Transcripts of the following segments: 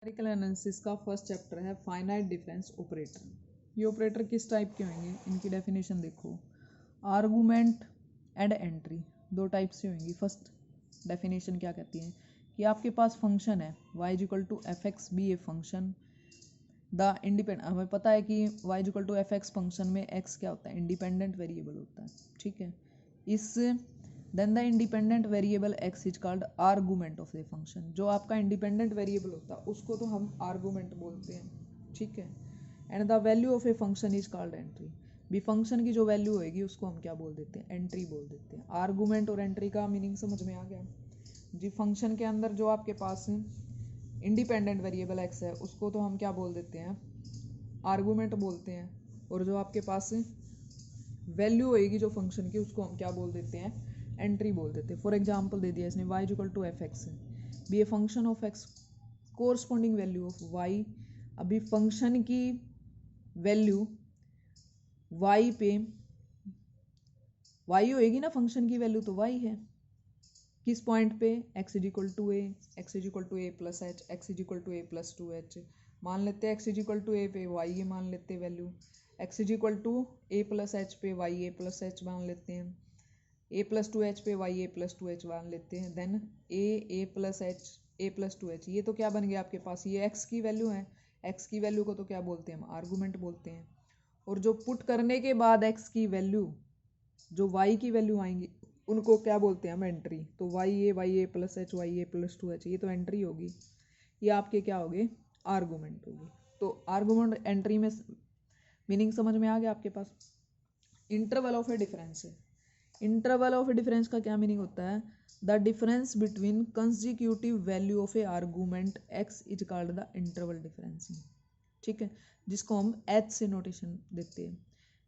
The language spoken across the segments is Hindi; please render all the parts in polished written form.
न्यूमेरिकल एनालिसिस का फर्स्ट चैप्टर है फाइनाइट डिफरेंस ऑपरेटर। ये ऑपरेटर किस टाइप के होंगे, इनकी डेफिनेशन देखो। आर्गूमेंट एंड एंट्री दो टाइप से होंगी। फर्स्ट डेफिनेशन क्या कहती है कि आपके पास फंक्शन है y equal to f x be a function the independent. हमें पता है कि y equal to f x function में x क्या होता है, इंडिपेंडेंट वेरिएबल होता है, ठीक है। Is then the independent variable x is called argument of the function. जो आपका इंडिपेंडेंट वेरिएबल होता है उसको तो हम आर्गूमेंट बोलते हैं, ठीक है। And the value of a function is called entry. भी फंक्शन की जो वैल्यू होगी उसको हम क्या बोल देते हैं, एंट्री बोल देते हैं। आर्गूमेंट और एंट्री का मीनिंग समझ में आ गया जी। फंक्शन के अंदर जो आपके पास इंडिपेंडेंट वेरिएबल x है उसको तो हम क्या बोल देते हैं, आर्गूमेंट बोलते हैं। और जो आपके पास वैल्यू होएगी जो फंक्शन की उसको हम क्या बोल देते हैं, एंट्री बोल देते हैं। फॉर एग्जांपल दे दिया इसने y equal to f x be a function of x corresponding value of y। अभी फंक्शन की वैल्यू y पे y होएगी ना, फंक्शन की वैल्यू तो y है। किस पॉइंट पे, x is equal to a, x is equal to a plus h, x is equal to a plus two h. मान लेते हैं x is equal to a पे y ये मान लेते हैं value, x is equal to a plus h पे y ए प्लस एच मान लेते हैं, ए प्लस टू एच पे y a plus two h मान लेते हैं। Then a plus h a plus two H, ये तो क्या बन गया आपके पास, ये x की वैल्यू है। x की वैल्यू को तो क्या बोलते हैं हम, आर्गूमेंट बोलते हैं। और जो पुट करने के बाद x की वैल्यू जो y की वैल्यू आएंगी उनको क्या बोलते हैं हम, एंट्री। तो y a plus H y a plus two H, ये तो एंट्री होगी, ये आपके क्या होगी, आर्गूमेंट होगी। तो आर्गूमेंट एंट्री में मीनिंग समझ में आ गया आपके पास। इंटरवल ऑफ ए डिफरेंस है। इंटरवल ऑफ ए डिफरेंस का क्या मीनिंग होता है, the difference between consecutive value of A argument x is called the interval difference, ठीक है, जिसको हम h से नोटेशन देते हैं।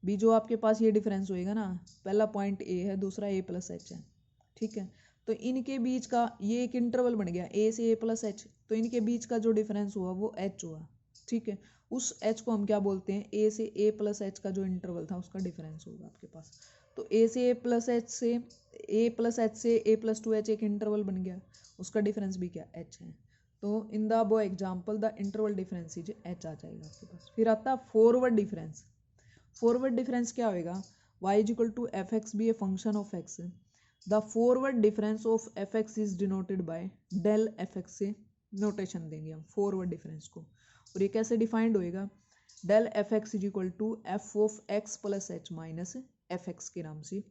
भी जो आपके पास ये डिफरेंस होएगा ना, पहला पॉइंट a है, दूसरा a प्लस एच है, ठीक है। तो इनके बीच का ये एक इंटरवल बन गया a से a प्लस एच, तो इनके बीच का जो डिफरेंस हुआ वो h हुआ, ठीक है। उस h को हम क्या बोलते हैं, a से a प्लस एच का जो इंटरवल था उसका डिफरेंस होगा आपके पास। तो a से a प्लस एच से a प्लस एच से a प्लस टू एच एक इंटरवल बन गया, उसका डिफरेंस भी क्या h है। तो in the above example the interval difference is h आ जाएगा आपके पास। फिर आता है फॉरवर्ड डिफरेंस। फॉरवर्ड डिफरेंस क्या होएगा, y is equal to f x be a function of x, the forward difference of F x is denoted by del f x से नोटेशन देंगे हम फॉरवर्ड डिफरेंस को। और ये कैसे डिफाइंड होएगा, del f x is equal to F of x plus h minus f x के नाम से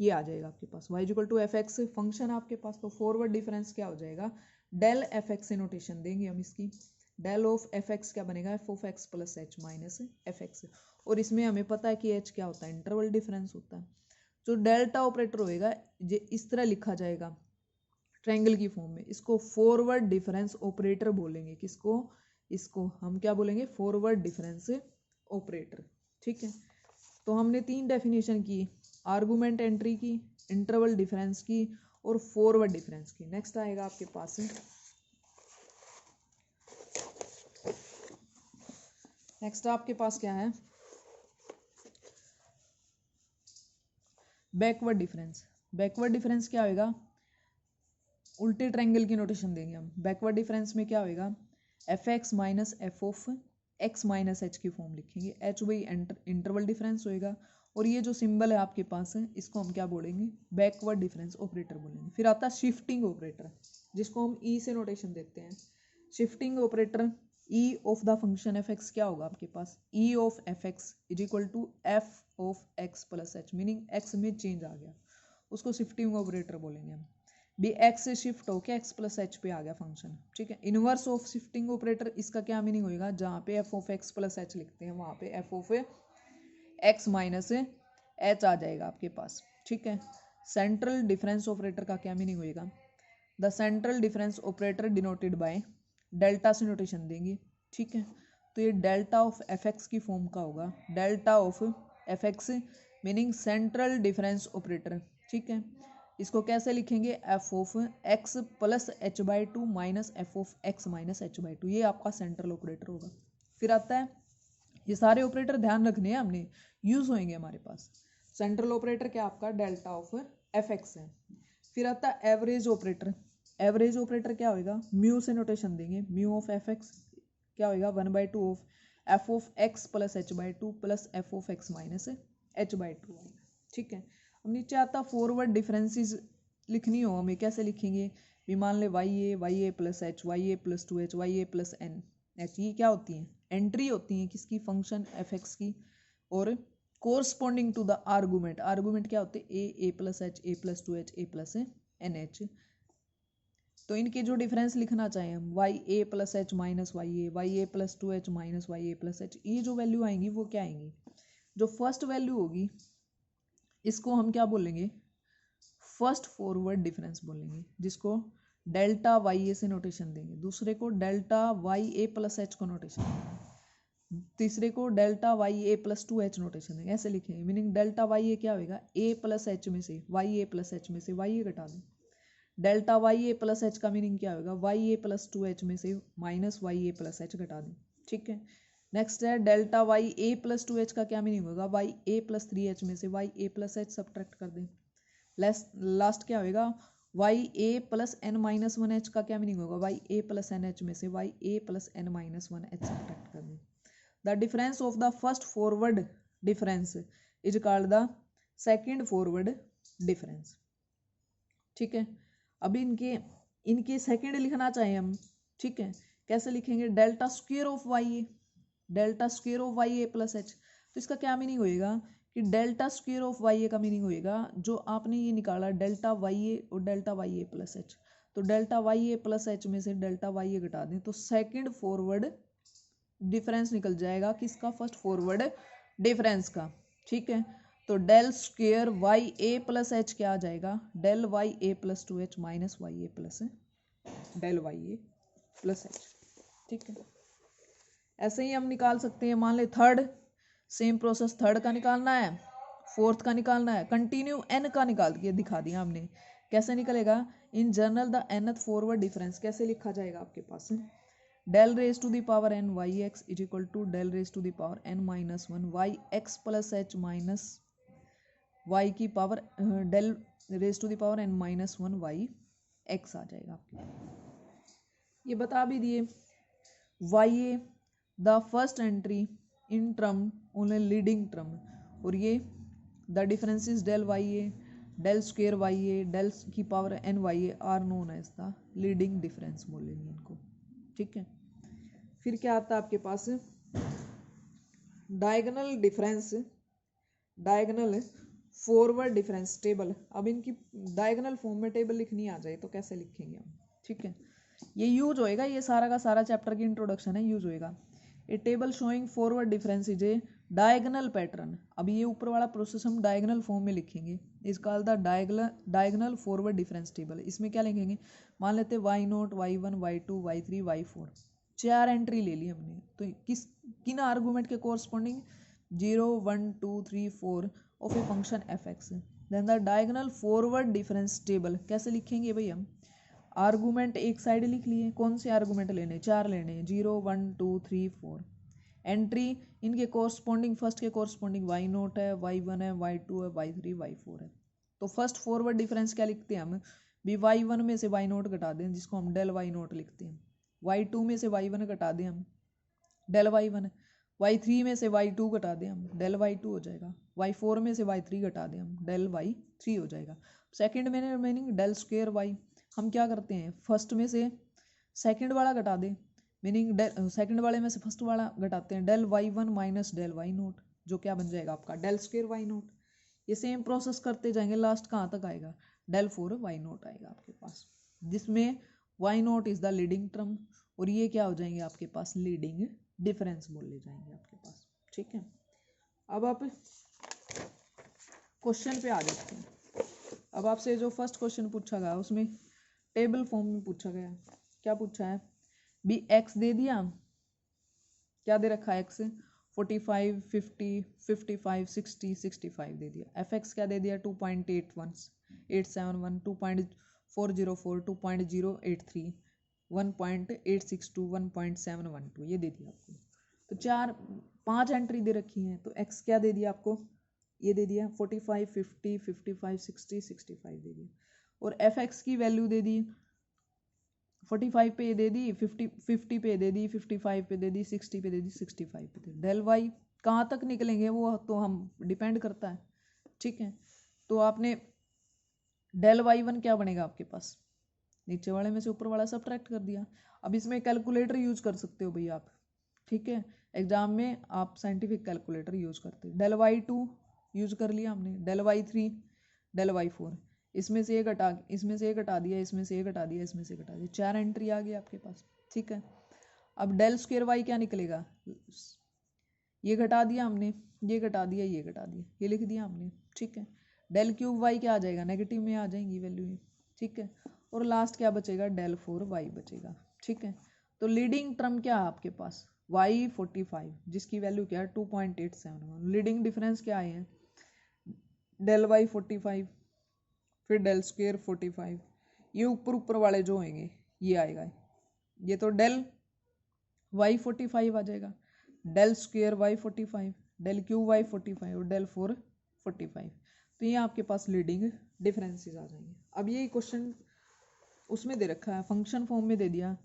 ये आ जाएगा आपके पास। y is equal to f x function आपके पास, तो फॉरवर्ड डिफरेंस क्या हो जाएगा, डेल एफ एक्स से नोटेशन देंगे हम इसकी। डेल ऑफ एफ एक्स क्या बनेगा, f of x plus h minus f x. और इसमें हमें पता है कि एच क्या होता है, इंटरवल डिफरेंस होता है। जो डेल्टा ऑपरेटर होएगा ये इस तरह लिखा जाएगा ट्रायंगल की फॉर्म में, इसको फॉरवर्ड डिफरेंस ऑपरेटर बोलेंगे। किसको, इसको हम क्या बोलेंगे, फॉरवर्ड डिफरेंस ऑपरेटर, ठीक है। तो हमने तीन डेफिनेशन की, आर्गूमेंट एंट्री की, इंटरवल डिफरेंस की और फॉरवर्ड डिफरेंस की। नेक्स्ट आएगा आपके पास नेक्स्ट आपके पास क्या है, बैकवर्ड डिफरेंस। बैकवर्ड डिफरेंस क्या होएगा, उल्टे ट्रायंगल की नोटेशन देंगे हम। बैकवर्ड डिफरेंस में क्या होएगा, F x minus f of x minus H की फॉर्म लिखेंगे। एच वही इंटरवल डिफरेंस होएगा। और ये जो सिंबल है आपके पास है इसको हम क्या बोलेंगे, बैकवर्ड डिफरेंस ऑपरेटर बोलेंगे। फिर आता है शिफ्टिंग ऑपरेटर, जिसको हम ई से नोटेशन देते हैं। Shifting operator, E of the function F x क्या होगा आपके पास, E of F x is equal to F of x plus H, meaning X में चेंज आ गया, उसको शिफ्टिंग ऑपरेटर बोलेंगे हम। भी एक्स से शिफ्ट होके एक्स प्लस एच पे आ गया फंक्शन, ठीक है। इनवर्स ऑफ शिफ्टिंग ऑपरेटर, इसका क्या मीनिंग होएगा, जहाँ पे F of x plus H लिखते हैं वहाँ पे F of x minus H आ जाएगा आपके पास, ठीक है। सेंट्रल डिफरेंस ऑपरेटर का क्या मीनिंग होएगा, the central difference operator denoted by delta से नोटेशन देंगे, ठीक है। तो ये डेल्टा ऑफ एफ एक्स की फॉर्म का होगा, delta of F x meaning central difference operator, ठीक है। इसको कैसे लिखेंगे, F of x plus H by two minus f of x minus H by two, ये आपका सेंट्रल ऑपरेटर होगा। फिर आता है, ये सारे ऑपरेटर ध्यान रखने हैं हमने, यूज होंगे हमारे पास। सेंट्रल ऑपरेटर क्या आपका डेल्टा ऑफ एफ एक्स है। फिर आता है एवरेज ऑपरेटर। एवरेज ऑपरेटर क्या होगा, म्यू से नोटेशन देंगे, म्यू ऑफ एफ एक्स क्या होगा 1/2 of F of x plus h/2 plus F of x minus h/2 आएगा। ठीक है, अब नीचे आता फॉरवर्ड डिफरेंसेस लिखनी हो हमें, कैसे लिखेंगे, भी मान ले Y a plus H, y a plus 2h, Y a plus n H, ये क्या होती हैं, एंट्री होती हैं किसकी, फंक्शन एफ एक्स की, और corresponding to the argument, argument क्या होते हैं a plus h, a plus 2h, a plus n h. तो इनके जो डिफरेंस लिखना चाहें हम, y a plus h minus y a plus 2h minus y a plus h, ये जो वैल्यू आएंगी वो क्या आएंगी, जो फर्स्ट वैल्यू होगी इसको हम क्या बोलेंगे, फर्स्ट फॉरवर्ड डिफरेंस बोलेंगे, जिसको डेल्टा वाई ए से नोटेशन देंगे, दूसरे को delta Y a plus H को नोटेशन देंगे, तीसरे को delta Y a plus 2h notation देंगे, ऐसे लिखेंगे। मीनिंग डेल्टा वाई ए क्या होगा, ए प्लस एच में से वाई ए प्लस एच में से वाई ए घटा दें, delta Y a plus H का मीनिंग क्या होगा, वाई ए प्लस 2h में से minus y a plus H घटा दें। ठीक है, नेक्स्ट है delta Y a plus 2h का क्या मीनिंग होगा, वाई ए प्लस 3h में से y a plus h subtract कर दें। लास्ट क्या होगा, y a plus n minus 1h का क्या मीनिंग होगा, y a plus n h में से y a plus n minus 1h subtract कर दें। The difference of the first forward difference is called the second forward difference. ठीक है, अभी इनके सेकेंड लिखना चाहिए हम। ठीक है, कैसे लिखेंगे, delta square of y a, delta square of y a plus h, तो इसका क्या मीनिंग होएगा कि delta square of y a का मीनिंग होएगा जो आपने ये निकाला डेल्टा वाई ए और delta Y a plus h, तो delta Y a plus H में से डेल्टा वाई ए घटा दें तो सेकेंड फॉरवर्ड डिफरेंस निकल जाएगा किसका, फर्स्ट फॉरवर्ड डिफरेंस का। ठीक है, तो del square y a plus H क्या आ जाएगा, del y a plus 2h minus y a plus del y a plus H. ठीक है, ऐसे ही हम निकाल सकते हैं, मान ले थर्ड, सेम प्रोसेस, थर्ड का निकालना है, फोर्थ का निकालना है, कंटिन्यू एन का निकाल के दिखा दिया हमने, कैसे निकलेगा, in general the nth forward difference कैसे लिखा जाएगा आपके पास, del raise to the power n y x is equal to del raise to the power n minus 1 y x plus h minus y की power del raise to the power n minus 1 y x आ जाएगा आपके। ये बता भी दिए, y a the first entry in term only leading term, और ये the differences del y a, del square y a, del की power n y a are known as the leading difference बोलेंगे इनको। ठीक है, फिर क्या आता है आपके पास, diagonal difference, diagonal forward difference table. अब इनकी डायगोनल फॉर्म में टेबल लिखनी आ जाए तो कैसे लिखेंगे हम। ठीक है, ये यूज होएगा, ये सारा का सारा चैप्टर की इंट्रोडक्शन है, यूज होएगा। A table showing forward difference is a diagonal pattern. अब ये ऊपर वाला प्रोसेस हम डायगोनल फॉर्म में लिखेंगे, is called the diagonal forward difference table. इसमें क्या लिखेंगे, मान लेते y nought, y 1, y 2, y 3, y 4, 4 entry ले ली हमने, तो किन आर्गूमेंट के corresponding 0, 1, 2, 3, 4 of a function F x. Then the diagonal forward difference table कैसे लिखेंगे भाई, हम आर्गूमेंट एक साइड लिख लिए, कौन से आर्गूमेंट लेने, 4 लेने, 0, 1, 2, 3, 4, एंट्री इनके कोरस्पॉन्डिंग, फर्स्ट के कोरस्पॉन्डिंग वाई नोट है, वाई 1 है, वाई 2 है, वाई 3, वाई 4 है। तो फर्स्ट फॉरवर्ड डिफरेंस क्या लिखते हैं हम, भी वाई 1 में से वाई नोट घटा दें जिसको हम डेल वाई नोट लिखते हैं, वाई 2 में से वाई 1 घटा दें हम डेल वाई 1, वाई 3 में से वाई 2 घटा दें हम डेल वाई 2 हो जाएगा, वाई 4 में से वाई 3 घटा दें हम डेल वाई 3 हो जाएगा। सेकंड में मीनिंग डेल स्क्वायर वाई, हम क्या करते हैं फर्स्ट में से सेकंड वाला घटा दें, मीनिंग सेकंड वाले में से फर्स्ट वाला घटाते हैं, del y 1 minus del y nought, जो क्या बन जाएगा आपका डेल स्क्वायर वाई नोट। ये सेम प्रोसेस करते जाएंगे, लास्ट कहाँ तक आएगा, डेल 4 वाई नोट आएगा आपके पास, जिसमें y nought is the leading term, और ये क्या हो जाएंगे आपके पास, लीडिंग डिफरेंस बोल ले जाएंगे आपके पास। ठीक है, अब आप क्वेश्चन पे आ जाते हैं। अब आपसे जो फर्स्ट क्वेश्चन पूछा गया उसमें टेबल फॉर्म में पूछा गया, क्या पूछा है, भी एक्स दे दिया, क्या दे रखा है एक्स 45, 50, 55, 60, 65 दे दिया, एफ एक्स क्या दे दिया 2.81, 871, 2.404, 2.083, 1.862, 1.712 ये दे दिया आपको। तो 5 एंट्री दे रखी हैं, तो एक्स क्या दे दिया आपको, ये दे दिया 45, 50, 55, 60, 65 दे दिया, और एफ एक्स की वैल्यू दे दी 45 पे दे दी, 50 पे दे दी, 55 पे दे दी, 60 पे दे दी, 65 पे दे दी। डेल वाई कहाँ तक निकलेंगे वो तो हम डिपेंड करता है, ठीक है। तो आपने डेल वाई वन क्या बनेगा आपके पास, नीचे वाले में से ऊपर वाला सब्ट्रैक्ट कर दिया। अब इसमें कैलकुलेटर यूज कर सकते हो भैया आप, ठीक है। एग्जाम में आप साइंटिफिक कैलकुलेटर यूज करते हो। डेल वाई टू यूज कर लिया हमने, del y three, del y four, इसमें से एक हटा, इसमें से एक हटा दिया, इसमें से एक हटा दिया, इसमें से एक हटा दिया, 4 एंट्री आ गई आपके पास, ठीक है। अब डेल स्क्वायर वाई क्या निकलेगा, ये घटा दिया हमने, ये घटा दिया, ये घटा दिया, ये लिख दिया हमने, ठीक है। डेल क्यूब वाई क्या आ जाएगा, नेगेटिव में आ जाएंगी वैल्यू ये, ठीक है। और लास्ट क्या बचेगा, डेल फोर वाई बचेगा, ठीक है। तो लीडिंग टर्म क्या है आपके पास, वाई 45, जिसकी वैल्यू क्या है 2.871। लीडिंग डिफरेंस क्या आए हैं, डेल वाई 45, फिर डेल स्क्वेयर 45, ये ऊपर ऊपर वाले जो होंगे ये आएगा, ये तो डेल वाई 45 आ जाएगा, del square y 45, del cube y 45 और डेल फोर 45। तो ये आपके पास लीडिंग डिफरेंसेस आ जाएंगे। अब ये क्वेश्चन उसमें दे रखा है, फंक्शन फॉर्म में दे दिया,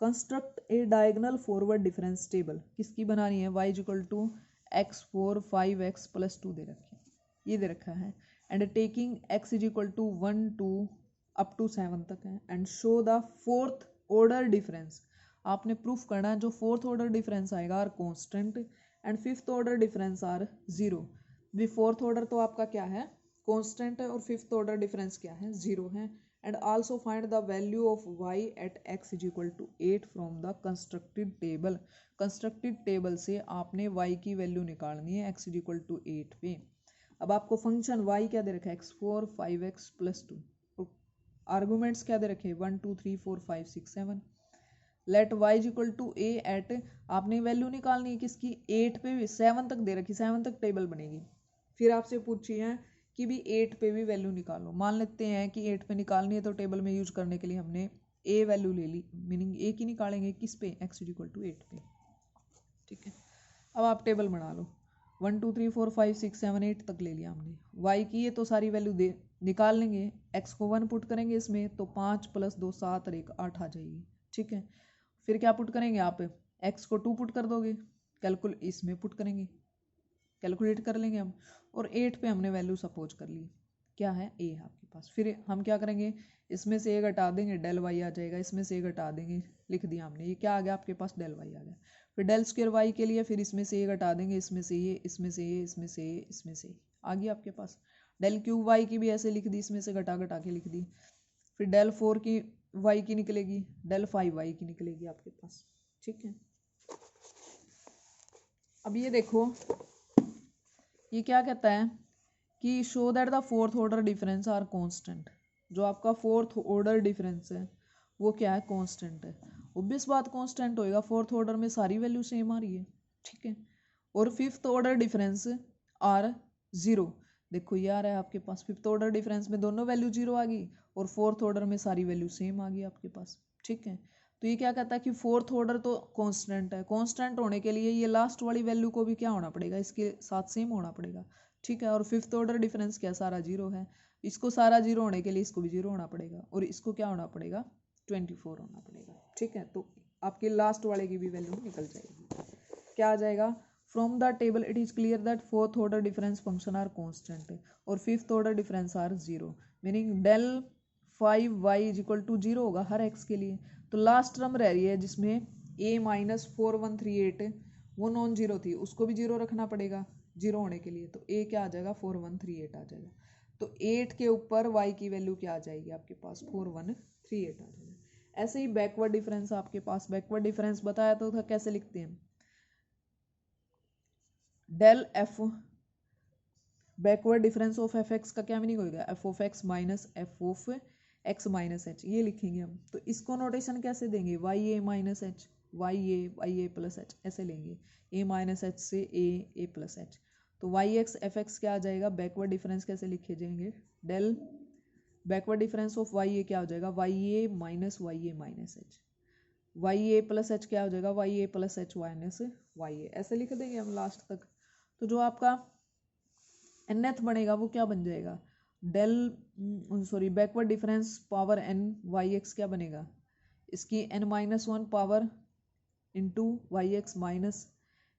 construct a diagonal forward difference table, किसकी बनानी है, y equal to x four 5x plus 2 दे रखे, ये दे रखा है। And taking x is equal to 1 2 up to 7 तक है, and show the fourth order difference, आपने प्रूफ करना है जो फोर्थ ऑर्डर डिफरेंस आएगा are constant and fifth order difference are zero. भी फोर्थ ऑर्डर तो आपका क्या है, कॉन्स्टेंट है, और फिफ्थ ऑर्डर डिफरेंस क्या है, जीरो है। And also find the value of y at x is equal to 8 from the constructed table, constructed table से आपने y की वैल्यू निकालनी है x इज इक्वल टू 8 पे। अब आपको फंक्शन y क्या दे रखा है, x4 5x प्लस 2, आर्गूमेंट्स क्या दे रखे 1 2 3 4 5 6 7। Let y is equal to a at, आपने वैल्यू निकालनी है किसकी, 8 पे भी, 7 तक दे रखी, 7 तक टेबल बनेगी। फिर आपसे पूछी है कि भी 8 पे भी वैल्यू निकालो, मान लेते हैं कि 8 पे निकालनी है तो टेबल में यूज करने के लिए हमने a वैल्यू ले ली, मीनिंग a की निकालेंगे किस पे, x इज इक्वल टू 8 पे, ठीक है। अब आप टेबल बना लो, 1 2 3 4 5 6 7 8 तक ले लिया हमने, y की ये तो सारी वैल्यू दे निकाल लेंगे, x को 1 पुट करेंगे इसमें तो 5 प्लस 2 7 और 1 8 आ जाएगी, ठीक है। फिर क्या पुट करेंगे आप, x को 2 पुट कर दोगे, इसमें पुट करेंगे, कैलकुलेट कर लेंगे हम, और 8 पे हमने वैल्यू सपोज कर ली, क्या है a है आपके पास। फिर हम क्या करेंगे, इसमें से एक हटा देंगे, डेल वाई आ जाएगा, इसमें से एक हटा देंगे, लिख दिया हमने, ये क्या आ गया आपके पास, डेल वाई आ गया। फिर डेल स्क्वायर वाई के लिए फिर इसमें से एक हटा देंगे, इसमें से ये, इसमें से ये, इसमें से ये, इसमें से आ गया आपके पास। डेल क्यूब वाई की भी ऐसे लिख दी, इसमें से घटा घटा के लिख दी। फिर डेल फोर की वाई की निकलेगी, डेल फाइव वाई की निकलेगी आपके पास, ठीक है। अब ये देखो, ये क्या कहता है कि show that the fourth order difference are constant, जो आपका फोर्थ ऑर्डर डिफरेंस है वो क्या है, कांस्टेंट है। ऑब्वियस बात कांस्टेंट होएगा, फोर्थ ऑर्डर में सारी वैल्यू सेम आ रही है, ठीक है। और fifth order difference are zero, देखो ये आ रहा है आपके पास, फिफ्थ ऑर्डर डिफरेंस में दोनों वैल्यू जीरो आ गई और फोर्थ ऑर्डर में सारी वैल्यू सेम आ गई आपके पास, ठीक है। तो ये क्या कहता है कि फोर्थ ऑर्डर तो कांस्टेंट है, कांस्टेंट होने के लिए ये लास्ट वाली वैल्यू को भी क्या होना पड़ेगा, इसके साथ सेम होना पड़ेगा, ठीक है। और फिफ्थ ऑर्डर डिफरेंस क्या, सारा जीरो है, इसको सारा जीरो होने के लिए इसको भी जीरो होना पड़ेगा, और इसको क्या होना पड़ेगा 24 होना पड़ेगा, ठीक है। तो आपके लास्ट वाले की भी वैल्यू निकल जाएगी, क्या आ जाएगा, from the table it is clear that fourth order difference function are constant और fifth order difference are zero, meaning del 5y is equal to zero होगा हर x के लिए। तो लास्ट टर्म रह रही है जिसमें a माइनस 4138 वो नॉन जीरो थी, उसको भी जीरो रखना पड़ेगा जीरो होने के लिए, तो a क्या आ जाएगा 4138 आ जाएगा। तो 8 के ऊपर y की वैल्यू क्या आ जाएगी आपके पास 4138 आ जाएगा। ऐसे ही बैकवर्ड डिफरेंस आपके पास, बैकवर्ड डिफरेंस बताया तो था कैसे लिखते हैं, del f backward difference of F x का क्या मीनिंग होगा, f of x minus f of x minus h, ये लिखेंगे हम। तो इसको नोटेशन कैसे देंगे, y a minus h, y a plus h, ऐसे लेंगे, ए माइनस एच से ए प्लस एच। तो वाई एक्स एफ एक्स क्या आ जाएगा, बैकवर्ड डिफरेंस कैसे लिखे जाएंगे, del backward difference of y a क्या हो जाएगा, Y a minus h, y a plus H क्या हो जाएगा, Y a plus h minus y ए, ऐसे लिख देंगे हम लास्ट तक। तो जो आपका nth बनेगा वो क्या बन जाएगा, del backward difference power n y x क्या बनेगा, इसकी n-1 power into y x minus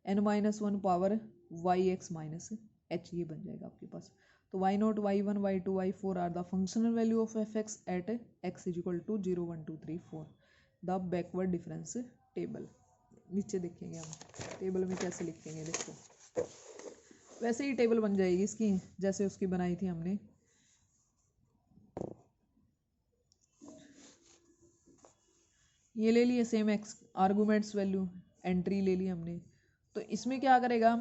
n-1 power y x minus h, ये बन जाएगा आपके पास। तो y0, y1, y2, y4 are the functional value of F x at x is equal to 0, 1, 2, 3, 4 the backward difference table. नीचे देखेंगे हम टेबल में कैसे लिखेंगे, देखो वैसे ही टेबल बन जाएगी इसकी जैसे उसकी बनाई थी हमने। ये ले लिए same x arguments value, entry ले ली हमने। तो इसमें क्या करेगा,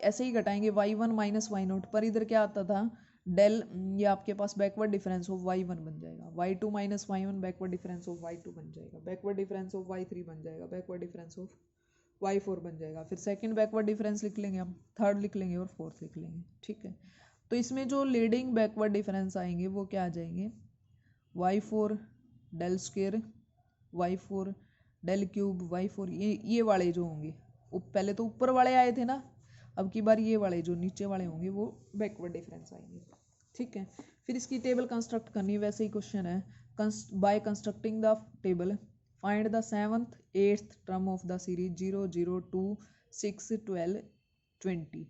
ऐसे ही घटाएंगे y1 माइनस y0, पर इधर क्या आता था डेल, ये आपके पास बैकवर्ड डिफरेंस ऑफ y1 बन जाएगा, y2 minus y1 backward difference of y2 बन जाएगा, बैकवर्ड डिफरेंस ऑफ y3 बन जाएगा, बैकवर्ड डिफरेंस ऑफ y4 बन जाएगा। फिर सेकंड बैकवर्ड डिफरेंस लिख लेंगे हम, थर्ड लिख लेंगे और फोर्थ लिख लेंगे, ठीक है। तो इसमें जो लीडिंग बैकवर्ड डिफरेंस आएंगे वो क्या आ जाएंगे, y4 del square y4 del cube y4, ये वाले जो होंगे, पहले तो ऊपर वाले आए थे ना, अब की बार ये वाले जो नीचे वाले होंगे वो बैकवर्ड डिफरेंस आएंगे, ठीक है। फिर इसकी टेबल कंस्ट्रक्ट करनी, वैसे ही क्वेश्चन है, by constructing the table find the 7th 8th term of the series 0, 0, 2, 6, 12, 20,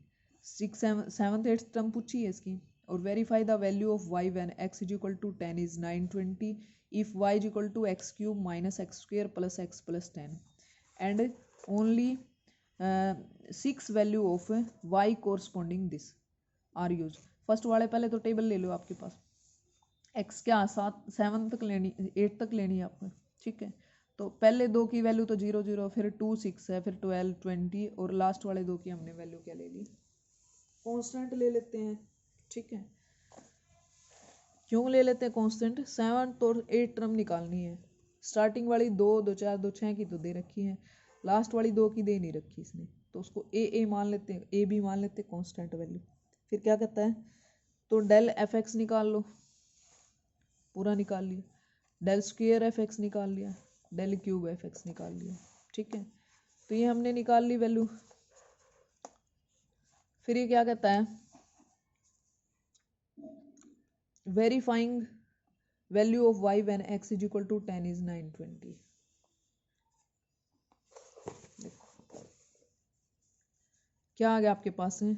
7th 8th term पूछी है इसकी। और verify the value of y when x is equal to 10 is 9, 20 if y is equal to x cube minus x square plus x plus 10 and only 6 value of y corresponding this are used। First वाले पहले तो टेबल ले लो आपके पास, x क्या 7 तक लेनी, 8 तक लेनी है आपको, ठीक है। तो पहले दो की वैल्यू तो 0, 0, फिर 2, 6 है, फिर 12, 20 और लास्ट वाले दो की हमने वैल्यू क्या ले ली, कांस्टेंट ले लेते हैं, ठीक है। क्यों ले लेते हैं कांस्टेंट, 7 और 8 टर्म निकालनी है, स्टार्टिंग वाली 2, 2, 4, 2, 6 की तो दे रखी है, लास्ट वाली 2 की दे नहीं रखी इसने, तो उसको ए मान लेते हैं, ए भी मान लेते हैं कांस्टेंट वैल्यू। फिर क्या कहता है, तो डेल एफ एक्स निकाल लो, पूरा निकाल लिया, डेल स्क्वेयर एफ एक्स निकाल लिया, डेल क्यूब एफ एक्स निकाल लिया, ठीक है। तो ये हमने निकाल ली वैल्यू। फिर ये क्या कहता है, verifying value of y when x is equal to 10 is 9, 20। क्या आ गया आपके पास है,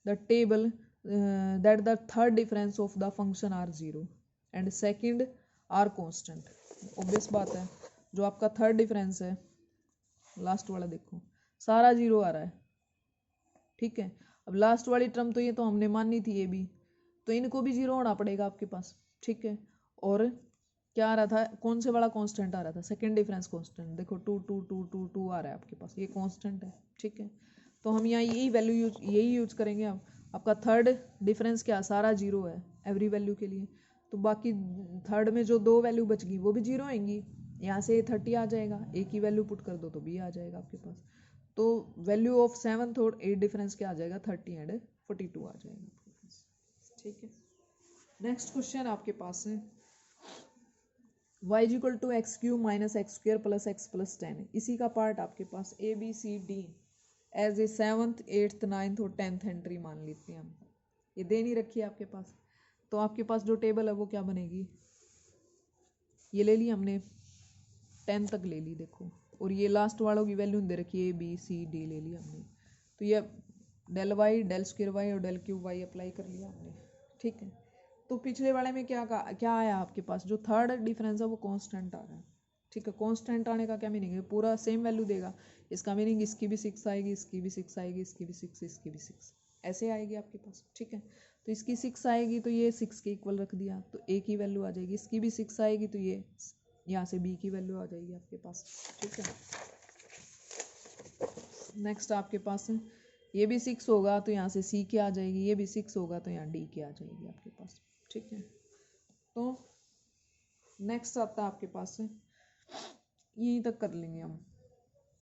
the table that the third difference of the function are 0 and second are constant. Obvious बात है, जो आपका थर्ड डिफरेंस है लास्ट वाला देखो सारा 0 आ रहा है, ठीक है। अब लास्ट वाली टर्म तो ये तो हमने मानी थी, ये भी तो इनको भी 0 होना पड़ेगा आपके पास, ठीक है। और क्या आ रहा था, कौन से वाला कांस्टेंट आ रहा था, सेकंड डिफरेंस कांस्टेंट, देखो 2, 2, 2, 2, 2 आ रहा है आपके पास, ये कांस्टेंट है, ठीक है। तो हम यहाँ यही यूज करेंगे। अब आपका थर्ड डिफरेंस क्या, सारा 0 है एवरी वैल्यू के लिए, तो बाकी थर्ड में जो 2 वैल्यू बच गई वो भी 0 होंगी, यहाँ से 30 आ जाएगा, ए की वैल्यू पुट कर दो तो b आ जाएगा आपके पास। तो वैल्यू ऑफ 7th और 8th डिफरेंस क्या आ जाएगा, 30 एंड 42 आ जाएगा आपके पास, ठीक है। नेक्स्ट क्वेश्चन आपके पास है y is equal to x cube minus x square plus x plus 10। इसी का पार्ट आपके पास a b c d as a 7th 8th 9th और 10th एंट्री मान लेते हैं हम, ये दे नहीं रखी है आपके पास। तो आपके पास जो टेबल है वो क्या बनेगी, ये ले ली हमने 10 तक ले ली देखो, और ये लास्ट वालों की वैल्यू दे रखी है ए बी सी डी ले ली हमने। तो ये del y del square y और डेल क्यूब वाई अप्लाई कर लिया हमने, ठीक है। तो पिछले वाले में क्या आया आपके पास, जो थर्ड डिफरेंस है वो कांस्टेंट आ रहा है, ठीक है। कांस्टेंट आने का क्या मीनिंग है, पूरा सेम वैल्यू देगा, इसका मीनिंग इसकी भी 6 आएगी, इसकी भी 6 आएगी, इसकी भी 6, इसकी भी 6, ऐसे आएगी आपके पास, ठीक है। तो इसकी 6 आएगी तो ये 6 के इक्वल रख दिया, तो ए की वैल्यू आ जाएगी, इसकी भी 6 आएगी तो ये यहाँ से बी की वैल्यू आ जाएगी आपके पास, ठीक है। नेक्स्ट आपके पास है, ये भी 6 होगा तो यहाँ से सी की आ जाएगी, ये भी 6 होगा तो यहाँ डी की आ जाएगी आपके पास, ठीक है। तो नेक्स्ट आता है आपके पास है, यहीं तक कर लेंगे हम।